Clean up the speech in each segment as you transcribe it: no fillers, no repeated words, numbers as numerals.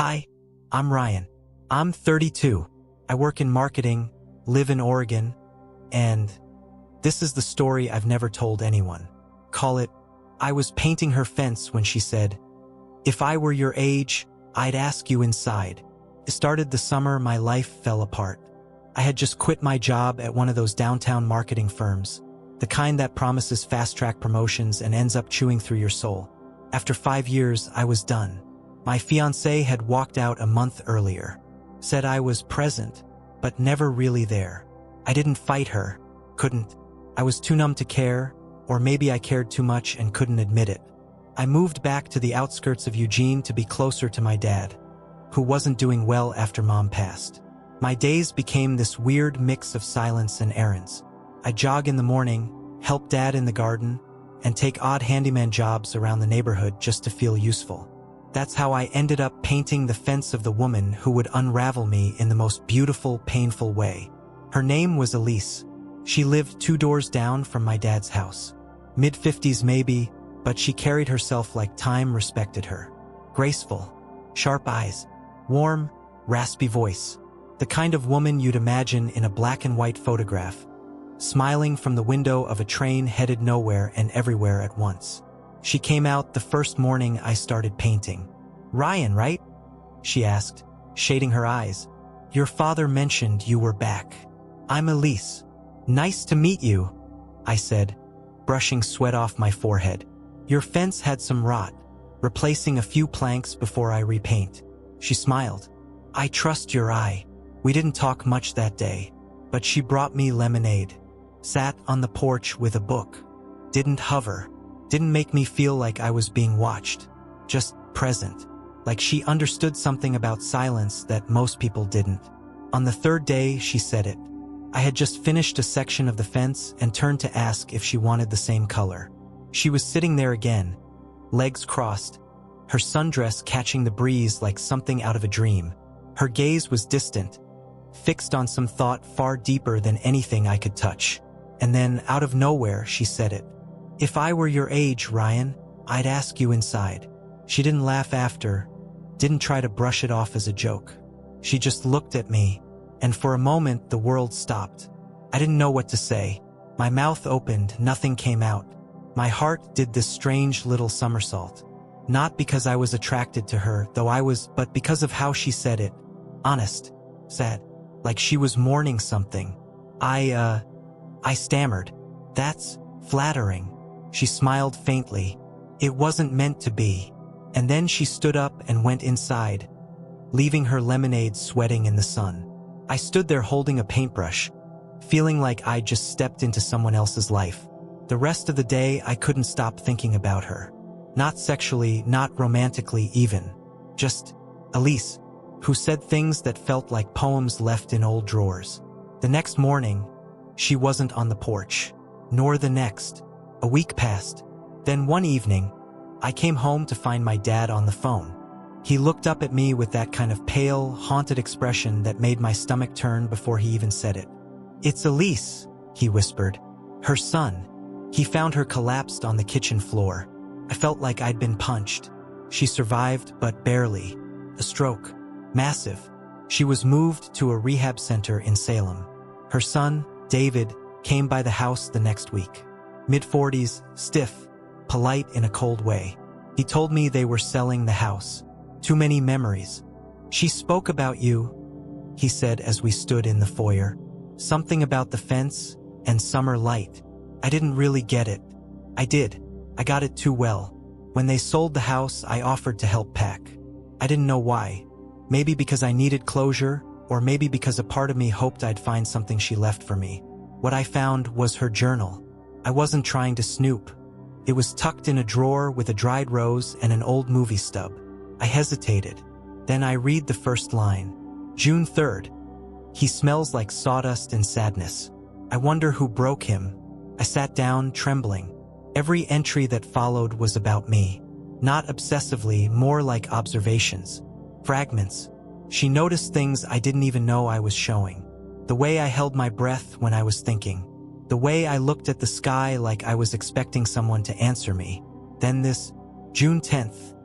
Hi, I'm Ryan. I'm 32. I work in marketing, live in Oregon, and this is the story I've never told anyone. Call it, I was painting her fence when she said, "If I were your age, I'd ask you inside." It started the summer my life fell apart. I had just quit my job at one of those downtown marketing firms, the kind that promises fast-track promotions and ends up chewing through your soul. After 5 years, I was done. My fiancée had walked out a month earlier, said I was present, but never really there. I didn't fight her, couldn't. I was too numb to care, or maybe I cared too much and couldn't admit it. I moved back to the outskirts of Eugene to be closer to my dad, who wasn't doing well after Mom passed. My days became this weird mix of silence and errands. I'd jog in the morning, help Dad in the garden, and take odd handyman jobs around the neighborhood just to feel useful. That's how I ended up painting the fence of the woman who would unravel me in the most beautiful, painful way. Her name was Elise. She lived 2 doors down from my dad's house. Mid-50s maybe, but she carried herself like time respected her. Graceful, sharp eyes, warm, raspy voice. The kind of woman you'd imagine in a black and white photograph, smiling from the window of a train headed nowhere and everywhere at once. She came out the first morning I started painting. "Ryan, right?" she asked, shading her eyes. "Your father mentioned you were back. I'm Elise. Nice to meet you," I said, brushing sweat off my forehead. "Your fence had some rot, replacing a few planks before I repaint." She smiled. "I trust your eye." We didn't talk much that day, but she brought me lemonade, sat on the porch with a book, didn't hover, didn't make me feel like I was being watched, just present, like she understood something about silence that most people didn't. On the 3rd day, she said it. I had just finished a section of the fence and turned to ask if she wanted the same color. She was sitting there again, legs crossed, her sundress catching the breeze like something out of a dream. Her gaze was distant, fixed on some thought far deeper than anything I could touch. And then, out of nowhere, she said it. "If I were your age, Ryan, I'd ask you inside." She didn't laugh after, didn't try to brush it off as a joke. She just looked at me, and for a moment the world stopped. I didn't know what to say. My mouth opened, nothing came out. My heart did this strange little somersault. Not because I was attracted to her, though I was, but because of how she said it. Honest, sad, like she was mourning something. I stammered. "That's flattering." She smiled faintly. "It wasn't meant to be." And then she stood up and went inside, leaving her lemonade sweating in the sun. I stood there holding a paintbrush, feeling like I'd just stepped into someone else's life. The rest of the day, I couldn't stop thinking about her. Not sexually, not romantically even. Just Elise, who said things that felt like poems left in old drawers. The next morning, she wasn't on the porch, nor the next. A week passed. Then one evening, I came home to find my dad on the phone. He looked up at me with that kind of pale, haunted expression that made my stomach turn before he even said it. "It's Elise," he whispered. "Her son." He found her collapsed on the kitchen floor. I felt like I'd been punched. She survived, but barely. A stroke. Massive. She was moved to a rehab center in Salem. Her son, David, came by the house the next week. Mid-40s, stiff, polite in a cold way. He told me they were selling the house. "Too many memories." "She spoke about you," he said as we stood in the foyer. "Something about the fence and summer light." I didn't really get it. I did. I got it too well. When they sold the house, I offered to help pack. I didn't know why. Maybe because I needed closure, or maybe because a part of me hoped I'd find something she left for me. What I found was her journal. I wasn't trying to snoop. It was tucked in a drawer with a dried rose and an old movie stub. I hesitated. Then I read the first line. June 3rd. He smells like sawdust and sadness. I wonder who broke him. I sat down, trembling. Every entry that followed was about me. Not obsessively, more like observations. Fragments. She noticed things I didn't even know I was showing. The way I held my breath when I was thinking. The way I looked at the sky like I was expecting someone to answer me. Then this, June 10th.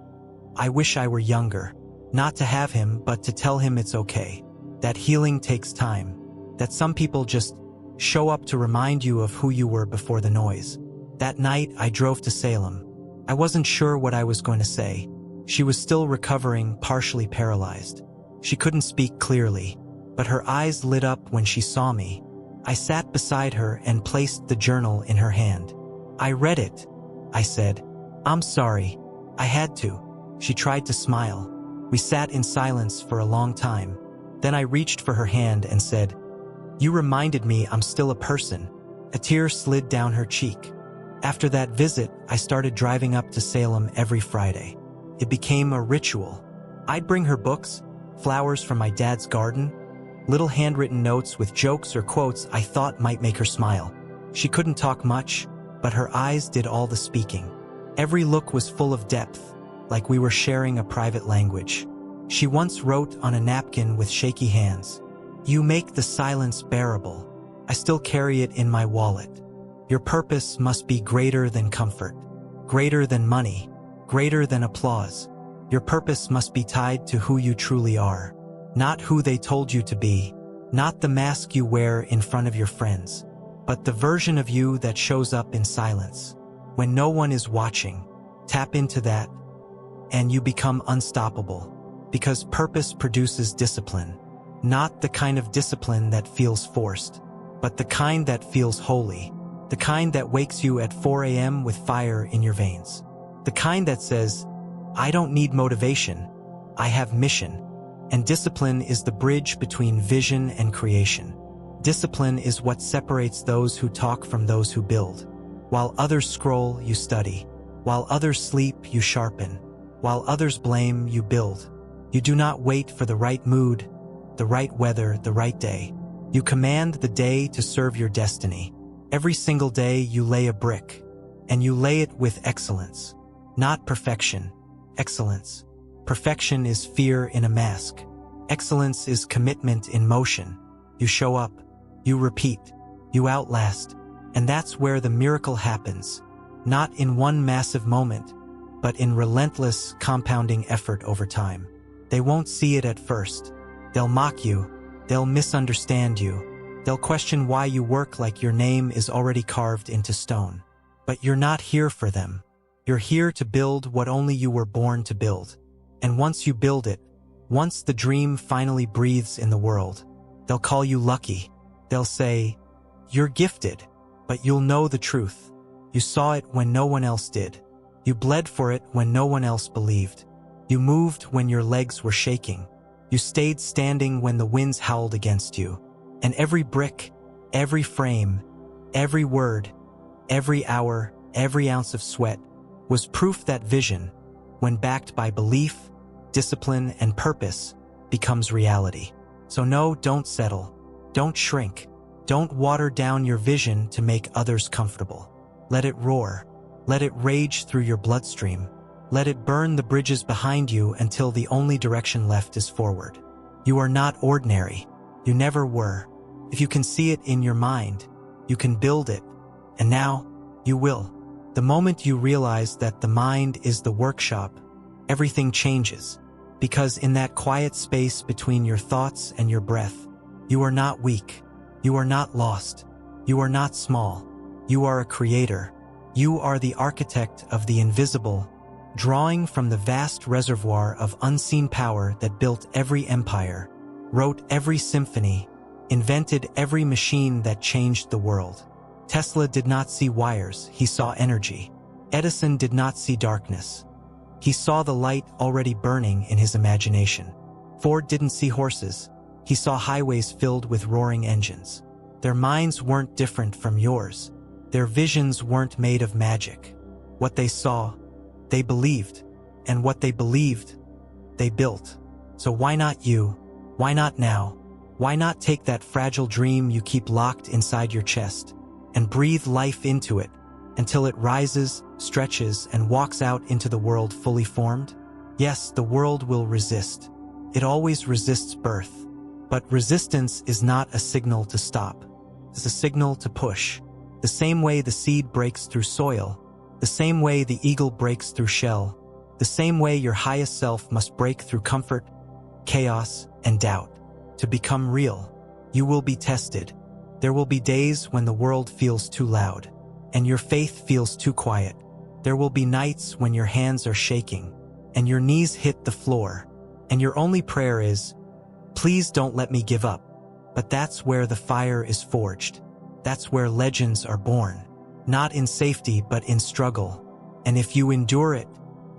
I wish I were younger. Not to have him, but to tell him it's okay. That healing takes time. That some people just show up to remind you of who you were before the noise. That night, I drove to Salem. I wasn't sure what I was going to say. She was still recovering, partially paralyzed. She couldn't speak clearly, but her eyes lit up when she saw me. I sat beside her and placed the journal in her hand. I read it. I said, "I'm sorry. I had to." She tried to smile. We sat in silence for a long time. Then I reached for her hand and said, "You reminded me I'm still a person." A tear slid down her cheek. After that visit, I started driving up to Salem every Friday. It became a ritual. I'd bring her books, flowers from my dad's garden, little handwritten notes with jokes or quotes I thought might make her smile. She couldn't talk much, but her eyes did all the speaking. Every look was full of depth, like we were sharing a private language. She once wrote on a napkin with shaky hands, "You make the silence bearable." I still carry it in my wallet. Your purpose must be greater than comfort, greater than money, greater than applause. Your purpose must be tied to who you truly are, not who they told you to be, not the mask you wear in front of your friends, but the version of you that shows up in silence. When no one is watching, tap into that, and you become unstoppable, because purpose produces discipline, not the kind of discipline that feels forced, but the kind that feels holy, the kind that wakes you at 4 a.m. with fire in your veins, the kind that says, "I don't need motivation, I have mission." And discipline is the bridge between vision and creation. Discipline is what separates those who talk from those who build. While others scroll, you study. While others sleep, you sharpen. While others blame, you build. You do not wait for the right mood, the right weather, the right day. You command the day to serve your destiny. Every single day you lay a brick, and you lay it with excellence. Not perfection, excellence. Perfection is fear in a mask. Excellence is commitment in motion. You show up, you repeat, you outlast, and that's where the miracle happens. Not in one massive moment, but in relentless, compounding effort over time. They won't see it at first. They'll mock you. They'll misunderstand you. They'll question why you work like your name is already carved into stone. But you're not here for them. You're here to build what only you were born to build. And once you build it, once the dream finally breathes in the world, they'll call you lucky. They'll say, "You're gifted," but you'll know the truth. You saw it when no one else did. You bled for it when no one else believed. You moved when your legs were shaking. You stayed standing when the winds howled against you. And every brick, every frame, every word, every hour, every ounce of sweat was proof that vision, when backed by belief, discipline, and purpose, becomes reality. So no, don't settle. Don't shrink. Don't water down your vision to make others comfortable. Let it roar. Let it rage through your bloodstream. Let it burn the bridges behind you until the only direction left is forward. You are not ordinary. You never were. If you can see it in your mind, you can build it. And now, you will. The moment you realize that the mind is the workshop, everything changes. Because in that quiet space between your thoughts and your breath, you are not weak. You are not lost. You are not small. You are a creator. You are the architect of the invisible, drawing from the vast reservoir of unseen power that built every empire, wrote every symphony, invented every machine that changed the world. Tesla did not see wires, he saw energy. Edison did not see darkness. He saw the light already burning in his imagination. Ford didn't see horses. He saw highways filled with roaring engines. Their minds weren't different from yours. Their visions weren't made of magic. What they saw, they believed. And what they believed, they built. So why not you? Why not now? Why not take that fragile dream you keep locked inside your chest and breathe life into it until it rises, stretches, and walks out into the world fully formed? Yes, the world will resist. It always resists birth. But resistance is not a signal to stop. It's a signal to push. The same way the seed breaks through soil, the same way the eagle breaks through shell, The same way your highest self must break through comfort, chaos, and doubt. To become real, you will be tested. There will be days when the world feels too loud, and your faith feels too quiet. There will be nights when your hands are shaking, and your knees hit the floor, and your only prayer is, "Please don't let me give up." But that's where the fire is forged. That's where legends are born. Not in safety, but in struggle. And if you endure it,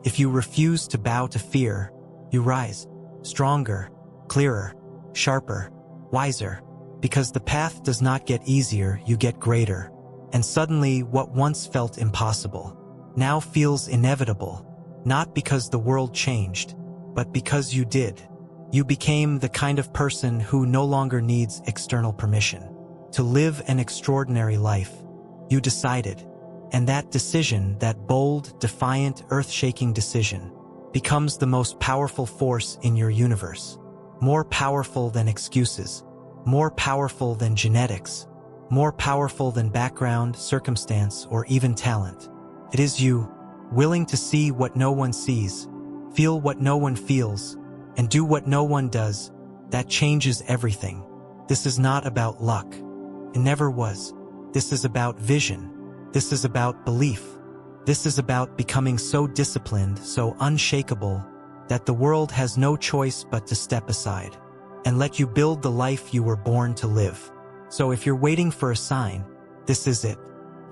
if you refuse to bow to fear, you rise, stronger, clearer, sharper, wiser. Because the path does not get easier, you get greater. And suddenly, what once felt impossible now feels inevitable. Not because the world changed, but because you did. You became the kind of person who no longer needs external permission to live an extraordinary life. You decided. And that decision, that bold, defiant, earth-shaking decision, becomes the most powerful force in your universe. More powerful than excuses. More powerful than genetics. More powerful than background, circumstance, or even talent. It is you, willing to see what no one sees, feel what no one feels, and do what no one does, that changes everything. This is not about luck. It never was. This is about vision. This is about belief. This is about becoming so disciplined, so unshakable, that the world has no choice but to step aside and let you build the life you were born to live. So if you're waiting for a sign, this is it.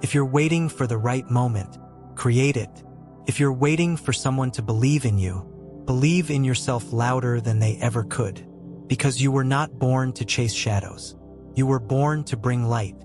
If you're waiting for the right moment, create it. If you're waiting for someone to believe in you, believe in yourself louder than they ever could. Because you were not born to chase shadows. You were born to bring light.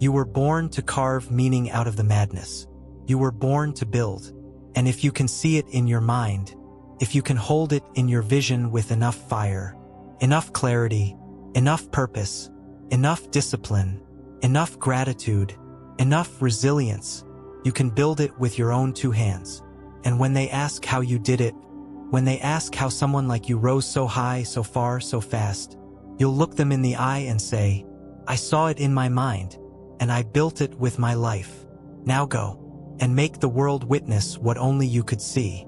You were born to carve meaning out of the madness. You were born to build. And if you can see it in your mind, if you can hold it in your vision with enough fire, enough clarity, enough purpose, enough discipline, enough gratitude, enough resilience, you can build it with your own two hands. And when they ask how you did it, when they ask how someone like you rose so high, so far, so fast, you'll look them in the eye and say, "I saw it in my mind, and I built it with my life. Now go and make the world witness what only you could see."